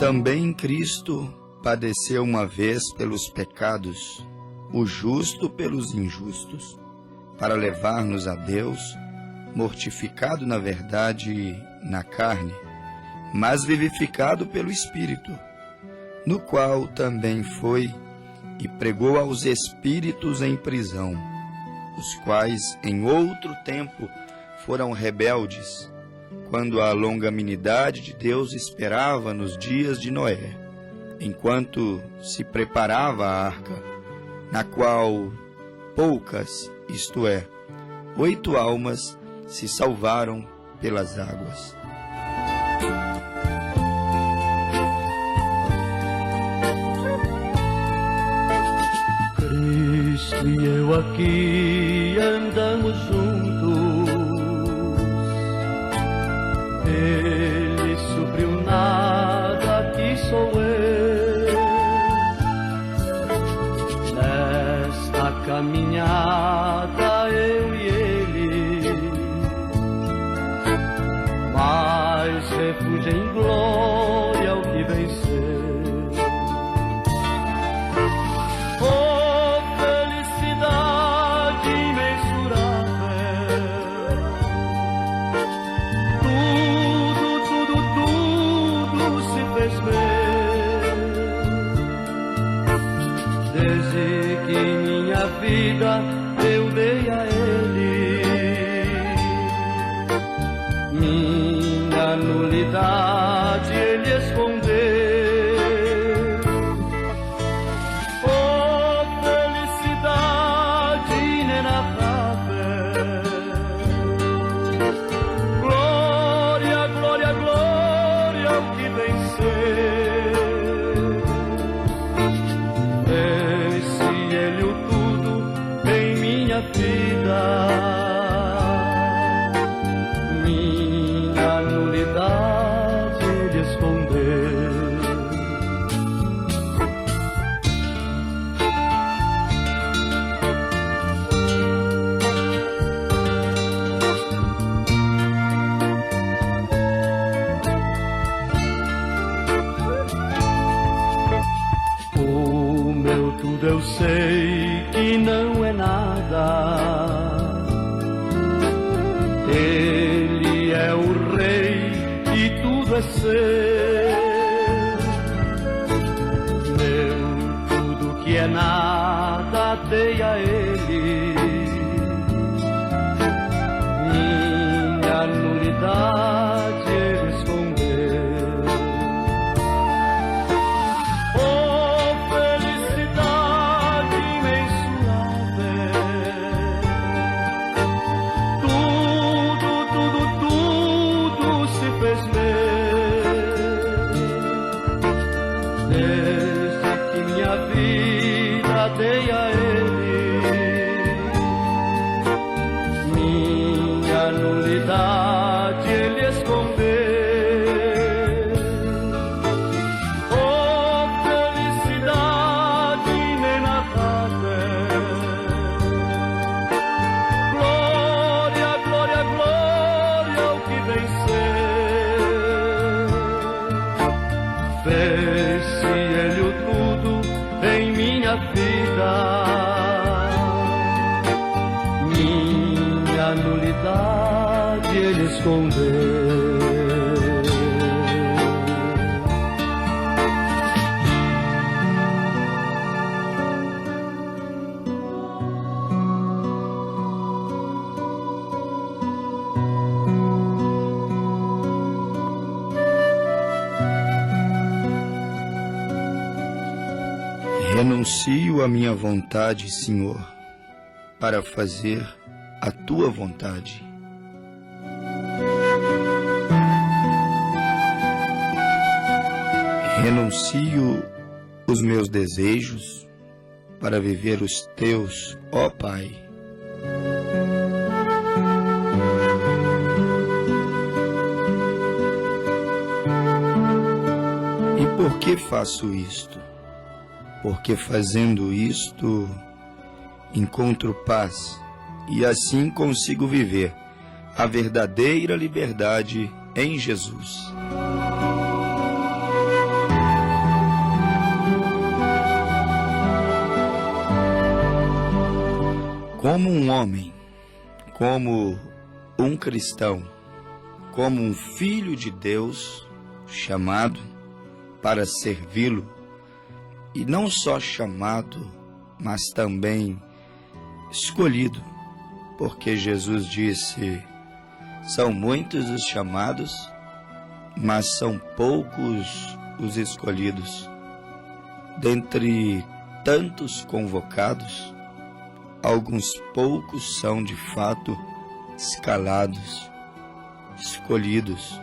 também Cristo padeceu uma vez pelos pecados, o justo pelos injustos, para levar-nos a Deus, mortificado na verdade na carne, mas vivificado pelo Espírito, no qual também foi e pregou aos espíritos em prisão, os quais em outro tempo foram rebeldes, quando a longanimidade de Deus esperava nos dias de Noé, enquanto se preparava a arca, na qual poucas, isto é, 8 almas, se salvaram pelas águas. Cristo e eu aqui andamos juntos. Ele supriu nada, que sou eu. Nesta caminhada eu e ele, mas refúgio em glória ao que venceu. Desde que minha vida eu dei a Ele, minha nulidade Ele escondeu. Oh, felicidade inenarrável, glória, glória, glória ao que venceu. Vida, minha nulidade Ele escondeu. O meu tudo eu sei que não é nada. Ele é o Rei e tudo é seu. Meu tudo que é nada dei a Ele, minha nulidade Ele escondeu. Desde que minha vida dei a Ele, minha nulidade Ele escondeu. Oh, felicidade inenarrável, glória, glória, glória ao que venceu. Fez-se Ele o tudo em minha vida, minha nulidade Ele escondeu. Renuncio a minha vontade, Senhor, para fazer a Tua vontade. Renuncio os meus desejos para viver os Teus, ó Pai. E por que faço isto? Porque fazendo isto, encontro paz e assim consigo viver a verdadeira liberdade em Jesus. como um homem, como um cristão, como um filho de Deus chamado para servi-lo, e não só chamado, mas também escolhido, porque Jesus disse: são muitos os chamados, mas são poucos os escolhidos. Dentre tantos convocados, alguns poucos são de fato escalados, escolhidos.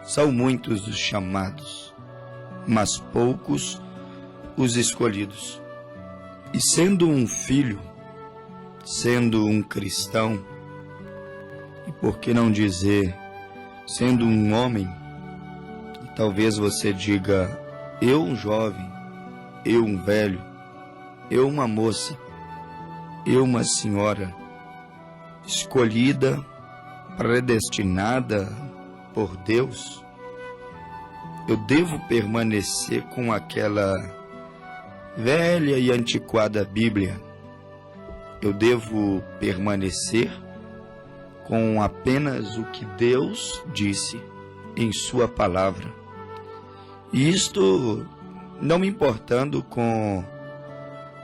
São muitos os chamados, mas poucos os escolhidos. E sendo um filho, sendo um cristão, e por que não dizer, sendo um homem, e talvez você diga: eu um jovem, eu um velho, eu uma moça, eu uma senhora, escolhida, predestinada por Deus, eu devo permanecer com aquela velha e antiquada Bíblia. Eu devo permanecer com apenas o que Deus disse em sua palavra. E isto não me importando com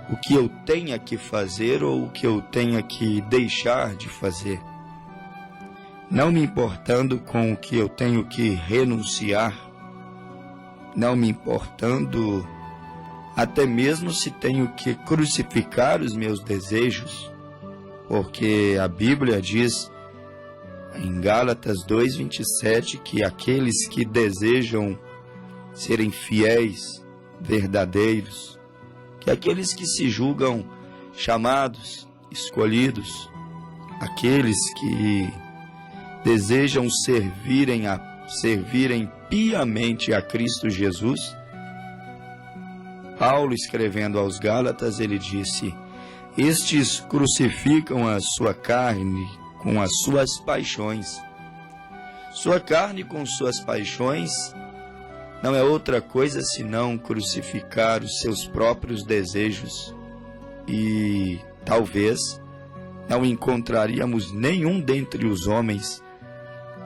o que eu tenha que fazer ou o que eu tenha que deixar de fazer. Não me importando com o que eu tenho que renunciar. Não me importando até mesmo se tenho que crucificar os meus desejos, porque a Bíblia diz em Gálatas 2:27 que aqueles que desejam serem fiéis, verdadeiros, que aqueles que se julgam chamados, escolhidos, aqueles que desejam servirem piamente a Cristo Jesus. Paulo, escrevendo aos Gálatas, ele disse: estes crucificam a sua carne com as suas paixões. Sua carne com suas paixões não é outra coisa senão crucificar os seus próprios desejos. E talvez não encontraríamos nenhum dentre os homens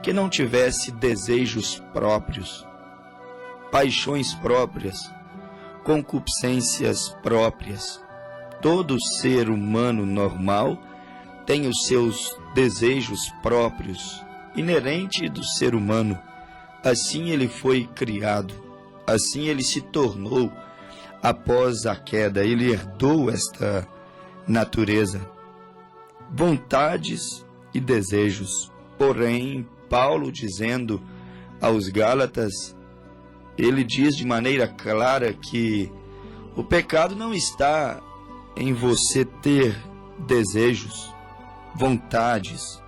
que não tivesse desejos próprios, paixões próprias, concupiscências próprias. Todo ser humano normal tem os seus desejos próprios, inerente do ser humano. Assim ele foi criado, assim ele se tornou após a queda, ele herdou esta natureza, vontades e desejos. Porém, Paulo, dizendo aos Gálatas, ele diz de maneira clara que o pecado não está em você ter desejos, vontades.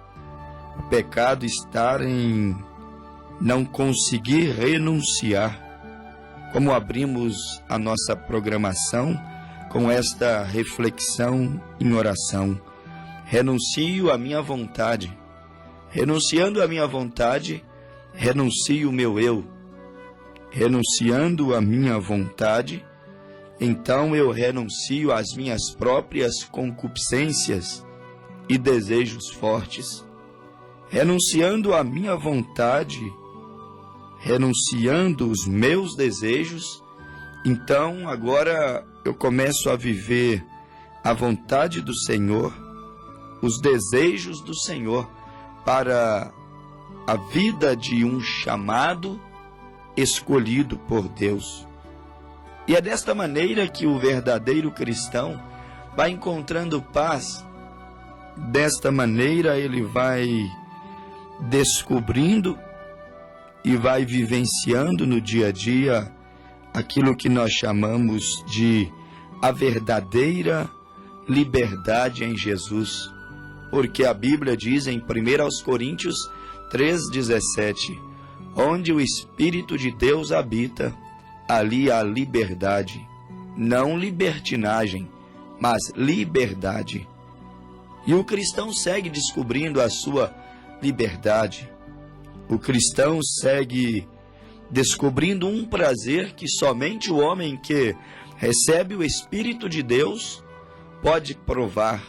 O pecado está em não conseguir renunciar. Como abrimos a nossa programação com esta reflexão em oração: renuncio à minha vontade. Renunciando à minha vontade, renuncio o meu eu. Renunciando à minha vontade, então eu renuncio às minhas próprias concupiscências e desejos fortes. Renunciando à minha vontade, renunciando os meus desejos, então agora eu começo a viver a vontade do Senhor, os desejos do Senhor para a vida de um chamado escolhido por Deus. E é desta maneira que o verdadeiro cristão vai encontrando paz. Desta maneira ele vai descobrindo e vai vivenciando no dia a dia aquilo que nós chamamos de a verdadeira liberdade em Jesus. Porque a Bíblia diz em 1 Coríntios 3,17: onde o Espírito de Deus habita, ali há liberdade. Não libertinagem, mas liberdade. E o cristão segue descobrindo a sua liberdade. O cristão segue descobrindo um prazer que somente o homem que recebe o Espírito de Deus pode provar,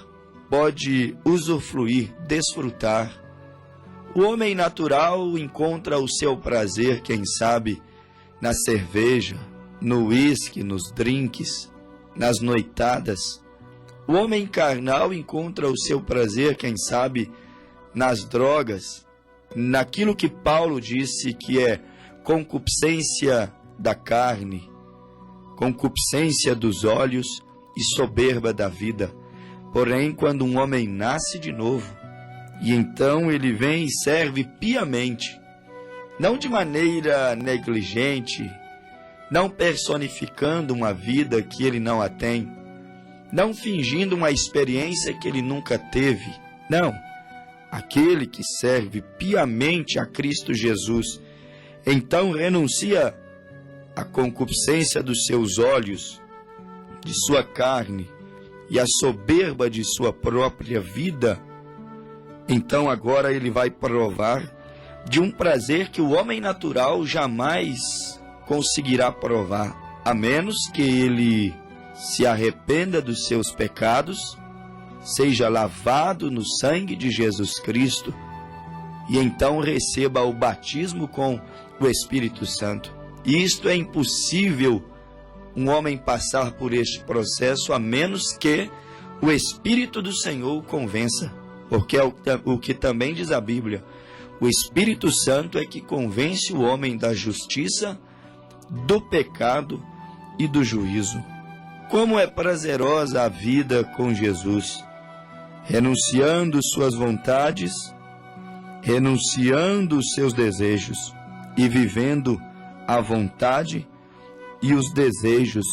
pode usufruir, desfrutar. O homem natural encontra o seu prazer, quem sabe, na cerveja, no uísque, nos drinks, nas noitadas. O homem carnal encontra o seu prazer, quem sabe, nas drogas, naquilo que Paulo disse que é concupiscência da carne, concupiscência dos olhos e soberba da vida. Porém, quando um homem nasce de novo, e então ele vem e serve piamente, não de maneira negligente, não personificando uma vida que ele não a tem, não fingindo uma experiência que ele nunca teve. Não, aquele que serve piamente a Cristo Jesus, então renuncia à concupiscência dos seus olhos, de sua carne e à soberba de sua própria vida. Então agora ele vai provar de um prazer que o homem natural jamais conseguirá provar, a menos que ele se arrependa dos seus pecados, seja lavado no sangue de Jesus Cristo e então receba o batismo com o Espírito Santo. E isto é impossível um homem passar por este processo a menos que o Espírito do Senhor o convença, porque é o que também diz a Bíblia: o Espírito Santo é que convence o homem da justiça, do pecado e do juízo. Como é prazerosa a vida com Jesus, renunciando suas vontades, renunciando os seus desejos e vivendo a vontade e os desejos,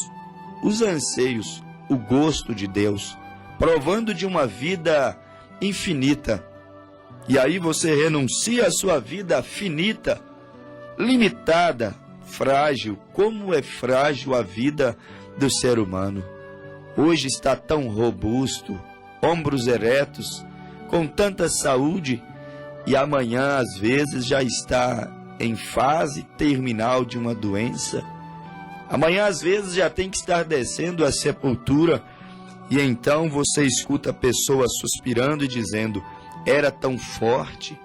os anseios, o gosto de Deus, provando de uma vida infinita. E aí você renuncia a sua vida finita, limitada, frágil. Como é frágil a vida do ser humano. Hoje está tão robusto, ombros eretos, com tanta saúde, e amanhã às vezes já está em fase terminal de uma doença. Amanhã às vezes já tem que estar descendo à sepultura, e então você escuta pessoas suspirando e dizendo: era tão forte,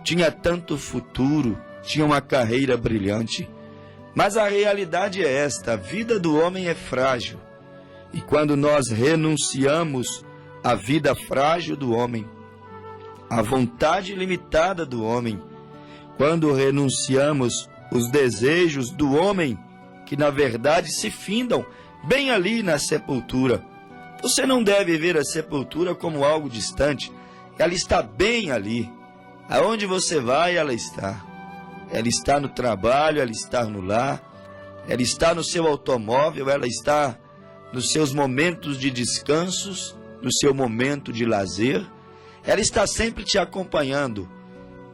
tinha tanto futuro, tinha uma carreira brilhante. Mas a realidade é esta: a vida do homem é frágil. E quando nós renunciamos à vida frágil do homem, à vontade limitada do homem, quando renunciamos os desejos do homem, que na verdade se findam bem ali na sepultura. Você não deve ver a sepultura como algo distante. Ela está bem ali. Aonde você vai, ela está. Ela está no trabalho, ela está no lar, ela está no seu automóvel, ela está nos seus momentos de descansos, no seu momento de lazer. Ela está sempre te acompanhando,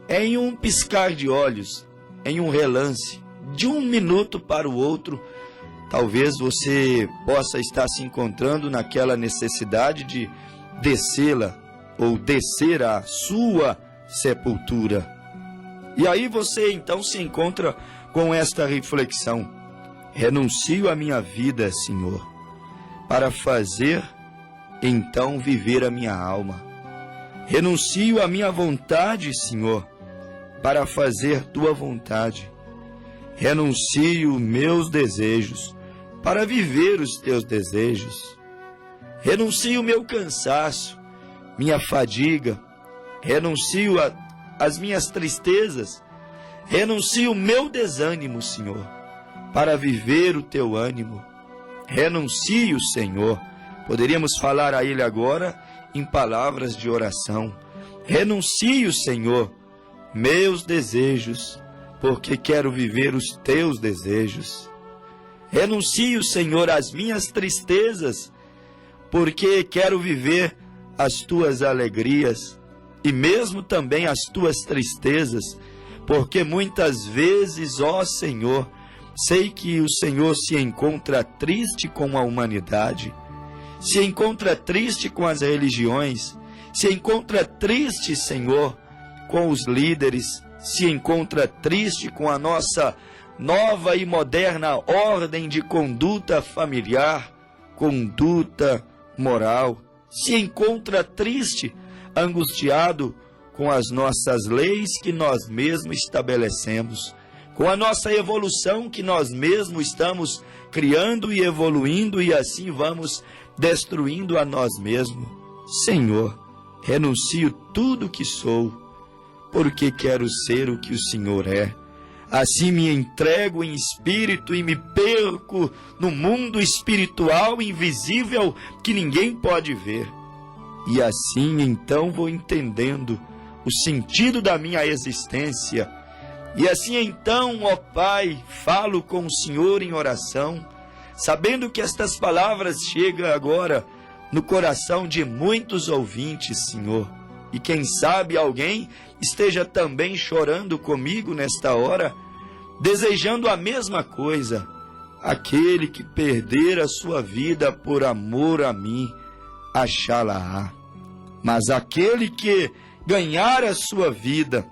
em um piscar de olhos, em um relance, de um minuto para o outro. Talvez você possa estar se encontrando naquela necessidade de descê-la ou descer à sua sepultura. E aí você então se encontra com esta reflexão: renuncio a minha vida, Senhor, para fazer então viver a minha alma. Renuncio a minha vontade, Senhor, para fazer tua vontade. Renuncio meus desejos para viver os teus desejos. Renuncio meu cansaço, minha fadiga. Renuncio as minhas tristezas, renuncio o meu desânimo, Senhor, para viver o teu ânimo. Renuncio, Senhor. Poderíamos falar a Ele agora em palavras de oração. Renuncio, Senhor, meus desejos, porque quero viver os teus desejos. Renuncio, Senhor, as minhas tristezas, porque quero viver as tuas alegrias. E mesmo também as tuas tristezas, porque muitas vezes, ó Senhor, sei que o Senhor se encontra triste com a humanidade, se encontra triste com as religiões, se encontra triste, Senhor, com os líderes, se encontra triste com a nossa nova e moderna ordem de conduta familiar, conduta moral. se encontra triste, angustiado com as nossas leis que nós mesmos estabelecemos, com a nossa evolução que nós mesmos estamos criando e evoluindo, e assim vamos destruindo a nós mesmos. Senhor, renuncio tudo que sou, porque quero ser o que o Senhor é. Assim me entrego em espírito e me perco no mundo espiritual invisível que ninguém pode ver. E assim então vou entendendo o sentido da minha existência. E assim então, ó Pai, falo com o Senhor em oração, sabendo que estas palavras chegam agora no coração de muitos ouvintes, Senhor. E quem sabe alguém esteja também chorando comigo nesta hora, desejando a mesma coisa. Aquele que perder a sua vida por amor a mim, achá-la-á. Mas aquele que ganhar a sua vida,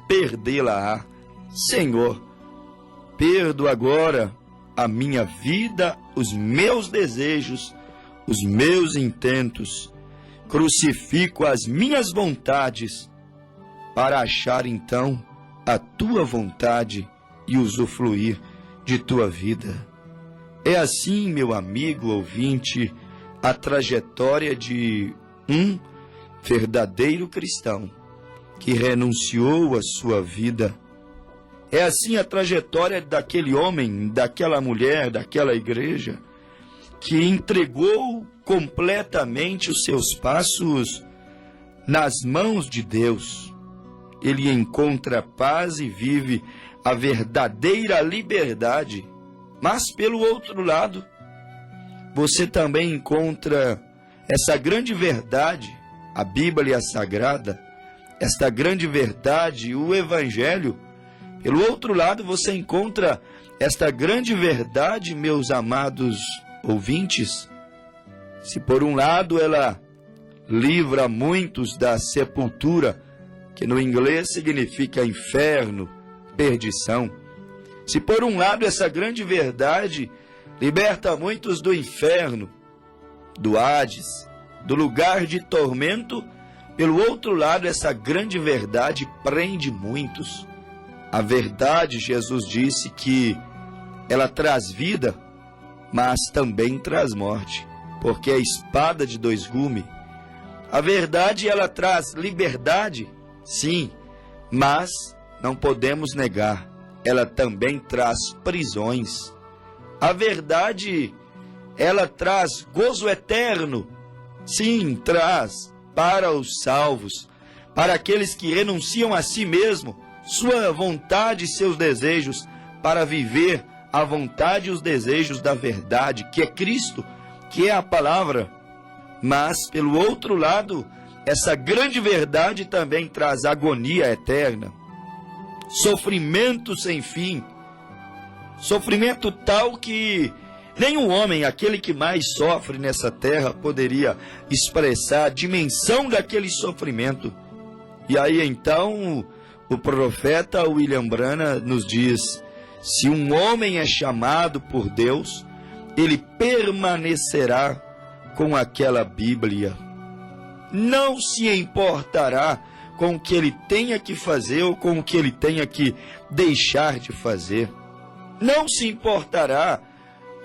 perdê-la-á. Senhor, perdo agora a minha vida, os meus desejos, os meus intentos. Crucifico as minhas vontades para achar então a tua vontade e usufruir de tua vida. É assim, meu amigo ouvinte, a trajetória de um verdadeiro cristão que renunciou à sua vida. É assim a trajetória daquele homem, daquela mulher, daquela igreja, que entregou completamente os seus passos nas mãos de Deus. Ele encontra paz e vive a verdadeira liberdade. Mas, pelo outro lado, você também encontra essa grande verdade, a Bíblia Sagrada, esta grande verdade, o Evangelho. Pelo outro lado, você encontra esta grande verdade, meus amados ouvintes. Se por um lado ela livra muitos da sepultura, que no inglês significa inferno, perdição. Se por um lado essa grande verdade liberta muitos do inferno, do Hades, do lugar de tormento, pelo outro lado essa grande verdade prende muitos. A verdade, Jesus disse que ela traz vida, mas também traz morte, porque é a espada de dois gumes. A verdade, ela traz liberdade, sim, mas não podemos negar, ela também traz prisões. A verdade, ela traz gozo eterno, sim, traz para os salvos, para aqueles que renunciam a si mesmo, sua vontade e seus desejos, para viver a vontade e os desejos da verdade, que é Cristo, que é a palavra. Mas, pelo outro lado, essa grande verdade também traz agonia eterna, sofrimento sem fim, sofrimento tal que nenhum homem, aquele que mais sofre nessa terra, poderia expressar a dimensão daquele sofrimento. E aí então o profeta William Branham nos diz: se um homem é chamado por Deus, ele permanecerá com aquela Bíblia. Não se importará com o que ele tenha que fazer ou com o que ele tenha que deixar de fazer. Não se importará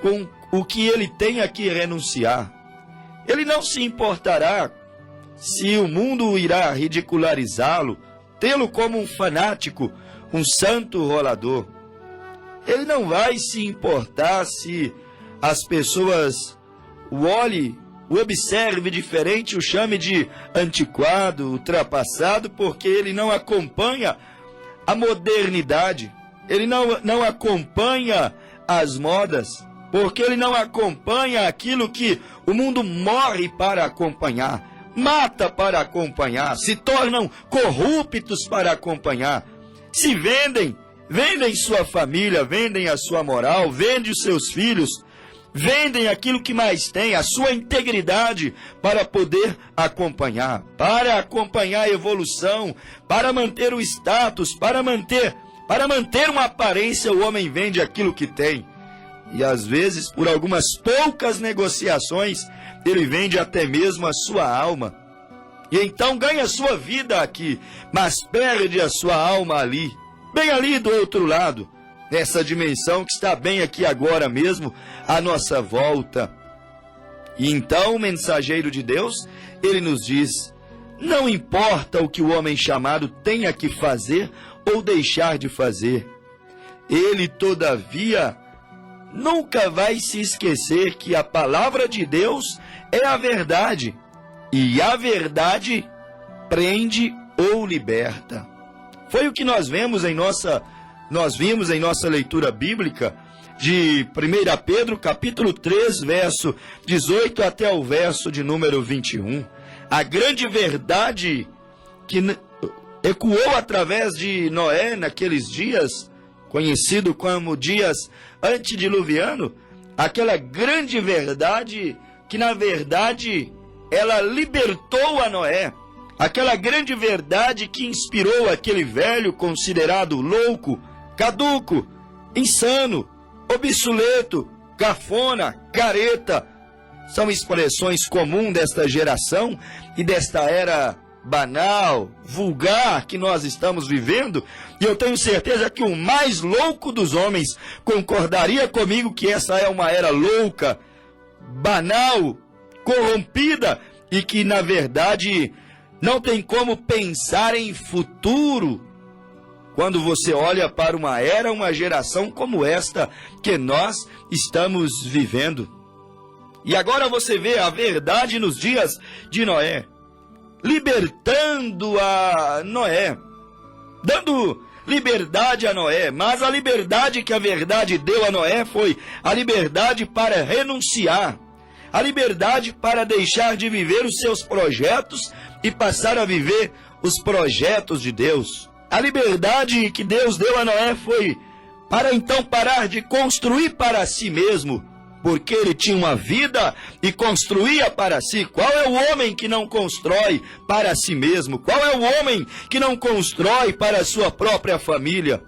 com o que ele tenha que renunciar. Ele não se importará se o mundo irá ridicularizá-lo, tê-lo como um fanático, um santo rolador. Ele não vai se importar se as pessoas o olhem, o observe diferente, o chame de antiquado, ultrapassado, porque ele não acompanha a modernidade, ele não acompanha as modas, porque ele não acompanha aquilo que o mundo morre para acompanhar, mata para acompanhar, se tornam corruptos para acompanhar, se vendem sua família, vendem a sua moral, vendem os seus filhos, vendem aquilo que mais tem, a sua integridade, para poder acompanhar a evolução, para manter o status, para manter uma aparência. O homem vende aquilo que tem, E às vezes, por algumas poucas negociações, ele vende até mesmo a sua alma. E então ganha a sua vida aqui, mas perde a sua alma ali, bem ali do outro lado, nessa dimensão que está bem aqui agora mesmo, à nossa volta. E então o mensageiro de Deus, ele nos diz: não importa o que o homem chamado tenha que fazer ou deixar de fazer, ele, todavia, nunca vai se esquecer que a palavra de Deus é a verdade, e a verdade prende ou liberta. Foi o que nós vimos em nossa leitura bíblica de 1 Pedro, capítulo 3, verso 18 até o verso de número 21. A grande verdade que ecoou através de Noé naqueles dias, conhecido como dias antediluviano, aquela grande verdade que, na verdade, ela libertou a Noé. Aquela grande verdade que inspirou aquele velho considerado louco, caduco, insano, obsoleto, cafona, careta. São expressões comuns desta geração e desta era banal, vulgar que nós estamos vivendo. E eu tenho certeza que o mais louco dos homens concordaria comigo que essa é uma era louca, banal, corrompida e que, na verdade, não tem como pensar em futuro quando você olha para uma era, uma geração como esta que nós estamos vivendo. E agora você vê a verdade nos dias de Noé, libertando a Noé, dando liberdade a Noé, mas a liberdade que a verdade deu a Noé foi a liberdade para renunciar, a liberdade para deixar de viver os seus projetos e passar a viver os projetos de Deus. A liberdade que Deus deu a Noé foi para então parar de construir para si mesmo, porque ele tinha uma vida e construía para si. Qual é o homem que não constrói para si mesmo? Qual é o homem que não constrói para a sua própria família?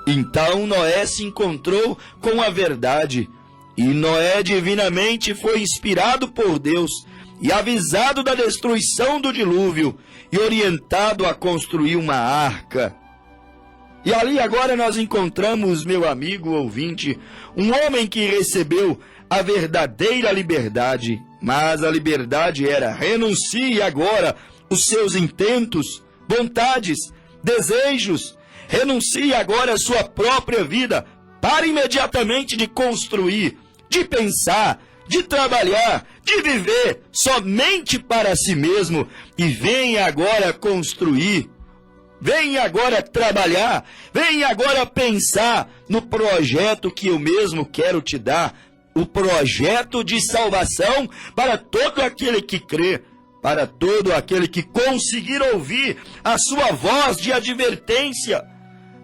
Então Noé se encontrou com a verdade, e Noé divinamente foi inspirado por Deus e avisado da destruição do dilúvio e orientado a construir uma arca. E ali agora nós encontramos, meu amigo ouvinte, um homem que recebeu a verdadeira liberdade, mas a liberdade era: renuncie agora os seus intentos, vontades, desejos, renuncie agora a sua própria vida, pare imediatamente de construir, de pensar, de trabalhar, de viver somente para si mesmo e venha agora construir. Venha agora trabalhar, venha agora pensar no projeto que eu mesmo quero te dar, o projeto de salvação para todo aquele que crê, para todo aquele que conseguir ouvir a sua voz de advertência,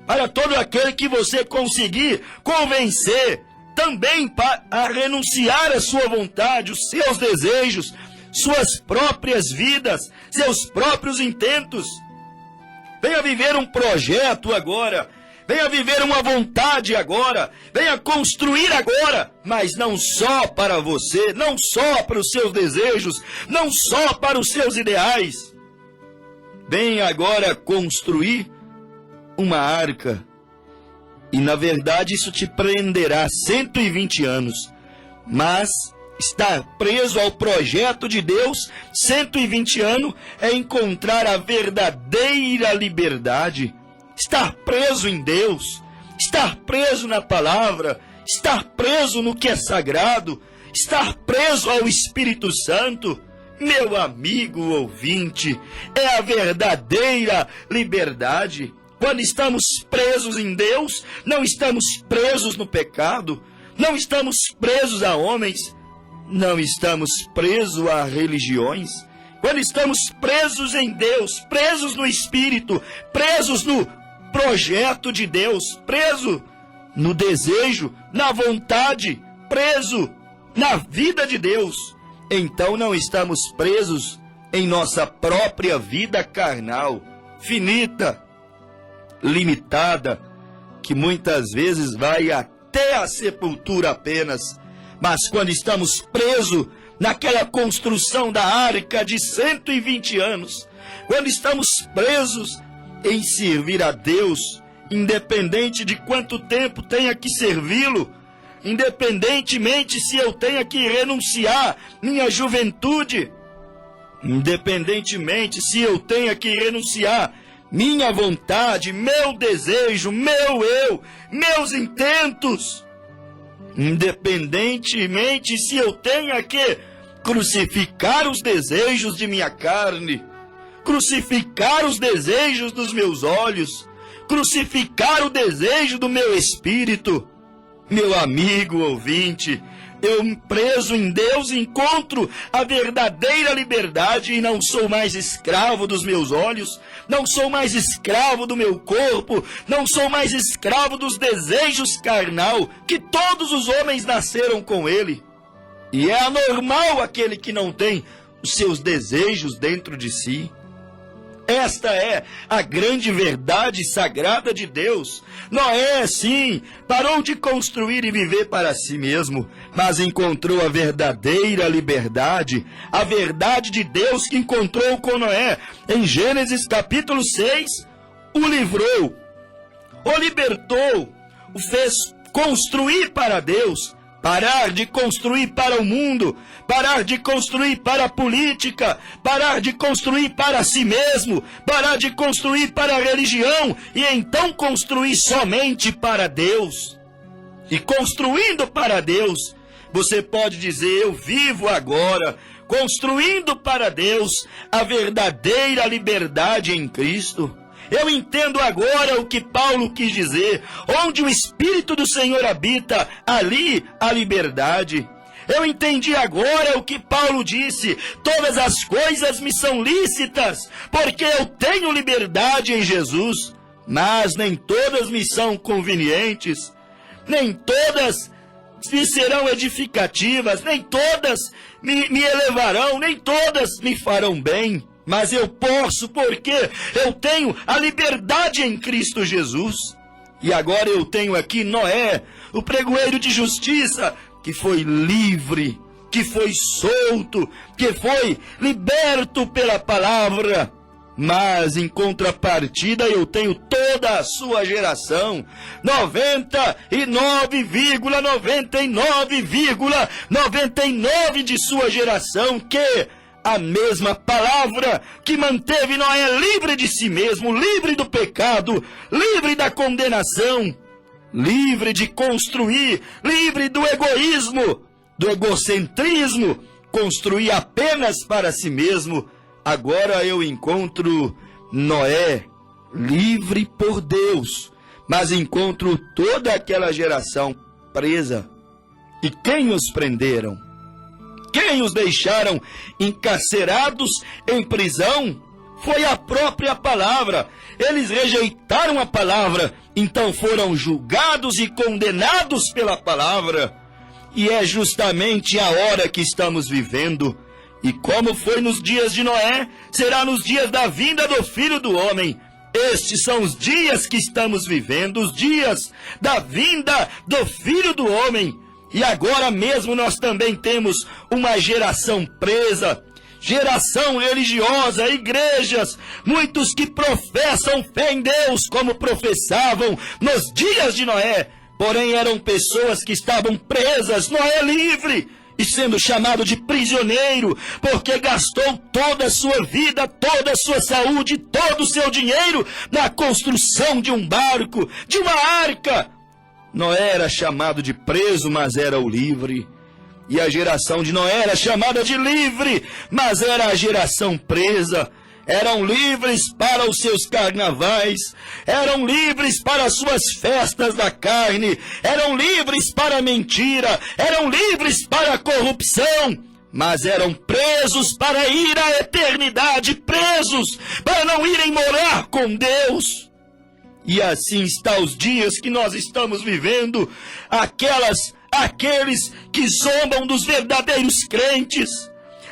para todo aquele que você conseguir convencer também a renunciar à sua vontade, os seus desejos, suas próprias vidas, seus próprios intentos. Venha viver um projeto agora, venha viver uma vontade agora, venha construir agora, mas não só para você, não só para os seus desejos, não só para os seus ideais. Venha agora construir uma arca, e na verdade isso te prenderá 120 anos, mas estar preso ao projeto de Deus 120 anos é encontrar a verdadeira liberdade. Estar preso em Deus, estar preso na palavra, estar preso no que é sagrado, estar preso ao Espírito Santo, meu amigo ouvinte, é a verdadeira liberdade. Quando estamos presos em Deus, não estamos presos no pecado, não estamos presos a homens, não estamos presos a religiões. Quando estamos presos em Deus, presos no Espírito, presos no projeto de Deus, preso no desejo, na vontade, preso na vida de Deus, então não estamos presos em nossa própria vida carnal, finita, limitada, que muitas vezes vai até até a sepultura apenas. Mas quando estamos presos naquela construção da arca de 120 anos, quando estamos presos em servir a Deus, independente de quanto tempo tenha que servi-lo, independentemente se eu tenha que renunciar minha juventude, independentemente se eu tenha que renunciar minha vontade, meu desejo, meu eu, meus intentos, independentemente se eu tenha que crucificar os desejos de minha carne, crucificar os desejos dos meus olhos, crucificar o desejo do meu espírito. Meu amigo ouvinte, eu preso em Deus encontro a verdadeira liberdade e não sou mais escravo dos meus olhos, não sou mais escravo do meu corpo, não sou mais escravo dos desejos carnal, que todos os homens nasceram com ele. E é anormal aquele que não tem os seus desejos dentro de si. Esta é a grande verdade sagrada de Deus. Noé, sim, parou de construir e viver para si mesmo, mas encontrou a verdadeira liberdade, a verdade de Deus que encontrou com Noé. Em Gênesis capítulo 6, o livrou, o libertou, o fez construir para Deus, parar de construir para o mundo, parar de construir para a política, parar de construir para si mesmo, parar de construir para a religião e então construir somente para Deus. E construindo para Deus, você pode dizer: eu vivo agora, construindo para Deus a verdadeira liberdade em Cristo. Eu entendo agora o que Paulo quis dizer: onde o Espírito do Senhor habita, ali a liberdade. Eu entendi agora o que Paulo disse: todas as coisas me são lícitas, porque eu tenho liberdade em Jesus, mas nem todas me são convenientes, nem todas me serão edificativas, nem todas me elevarão, nem todas me farão bem. Mas eu posso porque eu tenho a liberdade em Cristo Jesus. E agora eu tenho aqui Noé, o pregoeiro de justiça, que foi livre, que foi solto, que foi liberto pela palavra. Mas em contrapartida eu tenho toda a sua geração, 99,99,99 de sua geração, que a mesma palavra que manteve Noé livre de si mesmo, livre do pecado, livre da condenação, livre de construir, livre do egoísmo, do egocentrismo, construir apenas para si mesmo. Agora eu encontro Noé livre por Deus, mas encontro toda aquela geração presa. E quem os prenderam? Quem os deixaram encarcerados em prisão? Foi a própria palavra. Eles rejeitaram a palavra, então foram julgados e condenados pela palavra. E é justamente a hora que estamos vivendo. E como foi nos dias de Noé, será nos dias da vinda do Filho do Homem. Estes são os dias que estamos vivendo, os dias da vinda do Filho do Homem. E agora mesmo nós também temos uma geração presa, geração religiosa, igrejas, muitos que professam fé em Deus como professavam nos dias de Noé, porém eram pessoas que estavam presas, Noé livre, e sendo chamado de prisioneiro, porque gastou toda a sua vida, toda a sua saúde, todo o seu dinheiro na construção de um barco, de uma arca. Noé era chamado de preso, mas era o livre. E a geração de Noé era chamada de livre, mas era a geração presa. Eram livres para os seus carnavais, eram livres para as suas festas da carne, eram livres para a mentira, eram livres para a corrupção, mas eram presos para ir à eternidade, presos para não irem morar com Deus. E assim está os dias que nós estamos vivendo, aqueles que zombam dos verdadeiros crentes,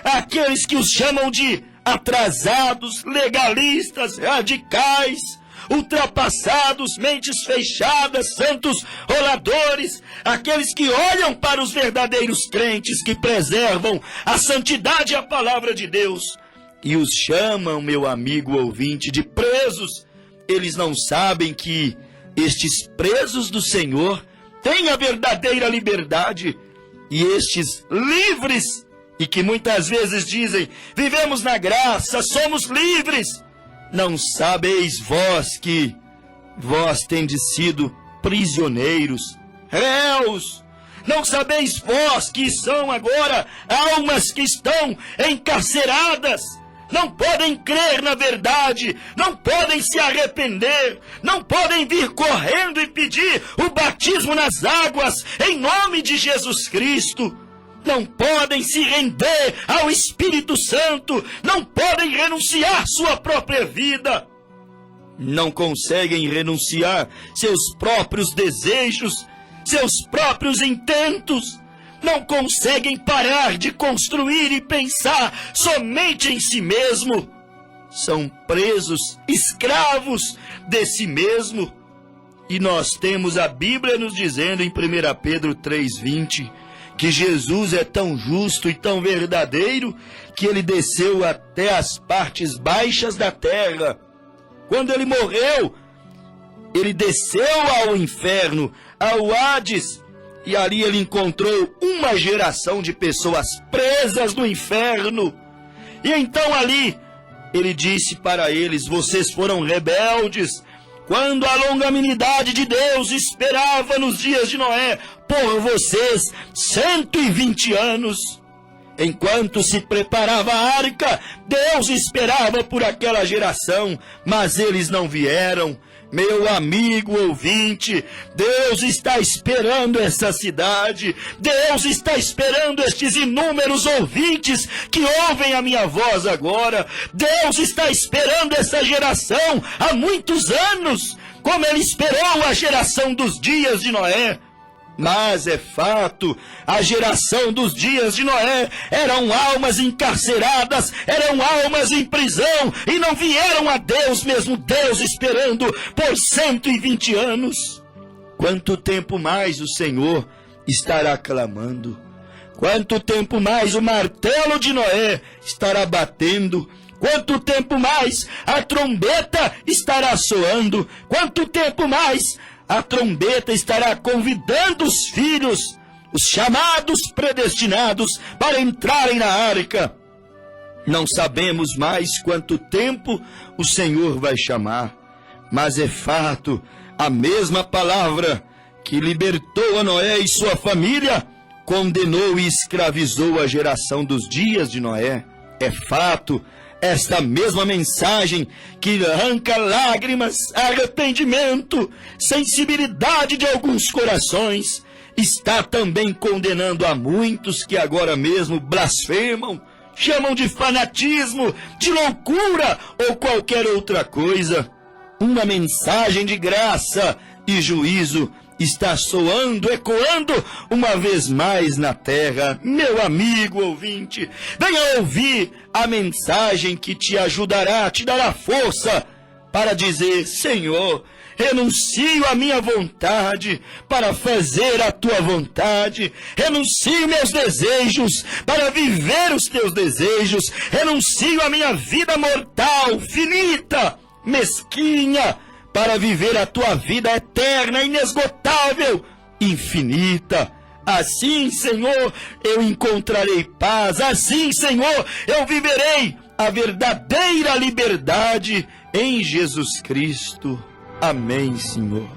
aqueles que os chamam de atrasados, legalistas, radicais, ultrapassados, mentes fechadas, santos roladores, aqueles que olham para os verdadeiros crentes que preservam a santidade e a palavra de Deus e os chamam, meu amigo ouvinte, de presos. Eles não sabem que estes presos do Senhor têm a verdadeira liberdade, e estes livres, e que muitas vezes dizem: vivemos na graça, somos livres. Não sabeis vós que vós tendes sido prisioneiros, réus? Não sabeis vós que são agora almas que estão encarceradas? Não podem crer na verdade, não podem se arrepender, não podem vir correndo e pedir o batismo nas águas em nome de Jesus Cristo. Não podem se render ao Espírito Santo, não podem renunciar sua própria vida. Não conseguem renunciar seus próprios desejos, seus próprios intentos. Não conseguem parar de construir e pensar somente em si mesmo. São presos, escravos de si mesmo. E nós temos a Bíblia nos dizendo em 1 Pedro 3,20 que Jesus é tão justo e tão verdadeiro que ele desceu até as partes baixas da terra. Quando ele morreu, ele desceu ao inferno, ao Hades, e ali ele encontrou uma geração de pessoas presas no inferno. E então ali ele disse para eles: vocês foram rebeldes, quando a longanimidade de Deus esperava nos dias de Noé por vocês 120 anos. Enquanto se preparava a arca, Deus esperava por aquela geração, mas eles não vieram. Meu amigo ouvinte, Deus está esperando essa cidade, Deus está esperando estes inúmeros ouvintes que ouvem a minha voz agora. Deus está esperando essa geração há muitos anos, como ele esperou a geração dos dias de Noé. Mas é fato, a geração dos dias de Noé eram almas encarceradas, eram almas em prisão, e não vieram a Deus, mesmo Deus esperando por 120 anos. Quanto tempo mais o Senhor estará clamando? Quanto tempo mais o martelo de Noé estará batendo? Quanto tempo mais a trombeta estará soando? Quanto tempo mais a trombeta estará convidando os filhos, os chamados predestinados, para entrarem na arca? Não sabemos mais quanto tempo o Senhor vai chamar, mas é fato, a mesma palavra que libertou a Noé e sua família, condenou e escravizou a geração dos dias de Noé. É fato, esta mesma mensagem que arranca lágrimas, arrependimento, sensibilidade de alguns corações, está também condenando a muitos que agora mesmo blasfemam, chamam de fanatismo, de loucura ou qualquer outra coisa. Uma mensagem de graça e juízo está soando, ecoando uma vez mais na terra. Meu amigo ouvinte, venha ouvir a mensagem que te ajudará, te dará força para dizer: Senhor, renuncio à minha vontade para fazer a tua vontade, renuncio meus desejos para viver os teus desejos, renuncio à minha vida mortal, finita, mesquinha, para viver a tua vida eterna, inesgotável, infinita. Assim, Senhor, eu encontrarei paz. Assim, Senhor, eu viverei a verdadeira liberdade em Jesus Cristo. Amém, Senhor.